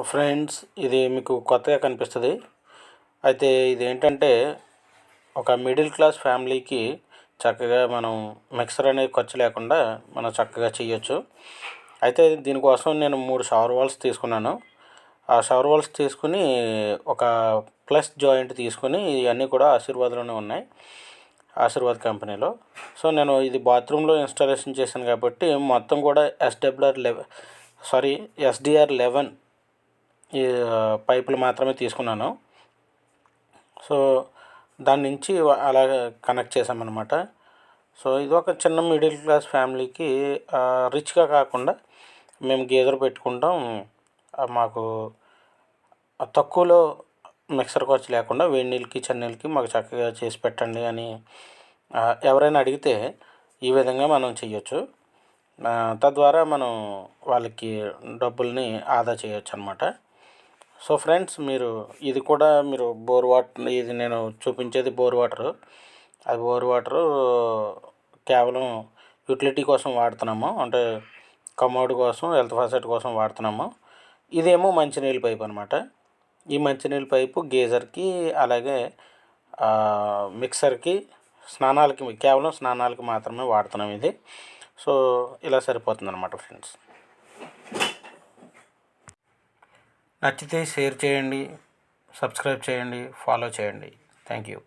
Friends, ఇది మీకు కొత్తగా కనిపిస్తుంది. అయితే ఇదేంటంటే ఒక మిడిల్ క్లాస్ ఫ్యామిలీకి చక్కగా మనం మిక్సర్ అనేది ఖర్చు లేకుండా మనం చక్కగా చేయొచ్చు. అయితే దీనికోసం నేను 3 షవర్ వాల్స్ తీసుకున్నాను. ఆ షవర్ వాల్స్ తీసుకుని ఒక ప్లస్ జాయింట్ తీసుకుని ఇవన్నీ కూడా ఆశీర్వాద్లోనే ఉన్నాయి, ఆశీర్వాద్ కంపెనీలో. సో నేను ఇది బాత్రూంలో ఇన్స్టాలేషన్ చేశాను కాబట్టి మొత్తం కూడా ఎస్డిఆర్ 11 ఈ పైపులు మాత్రమే తీసుకున్నాను. సో దాని నుంచి అలాగే కనెక్ట్ చేసామన్నమాట. సో ఇది ఒక చిన్న మిడిల్ క్లాస్ ఫ్యామిలీకి రిచ్గా కాకుండా మేము గీజర్ పెట్టుకుంటాం. మాకు తక్కువలో మిక్సర్ ఖర్చు లేకుండా వేడి నీళ్ళకి చన్నీళ్ళకి మాకు చక్కగా చేసి పెట్టండి అని ఎవరైనా అడిగితే ఈ విధంగా మనం చేయొచ్చు. తద్వారా మనం వాళ్ళకి డబ్బుల్ని ఆదా చేయొచ్చు అన్నమాట. సో ఫ్రెండ్స్, ఇది కూడా మీరు బోర్ వాటర్, ఇది నేను చూపించేది బోర్ వాటరు. అది బోర్ వాటరు కేవలం యూటిలిటీ కోసం వాడుతున్నాము, అంటే కమోడ్ కోసం, హెల్త్ ఫాసెట్ కోసం వాడుతున్నాము. ఇదేమో మంచినీళ్ళ పైపు అనమాట. ఈ మంచినీళ్ళ పైపు గీజర్కి, అలాగే మిక్సర్కి, కేవలం స్నానాలకి మాత్రమే వాడుతున్నాం ఇది. సో ఇలా సరిపోతుంది అనమాట ఫ్రెండ్స్. నచ్చితే షేర్ చేయండి, సబ్స్క్రైబ్ చేయండి, ఫాలో చేయండి. Thank you.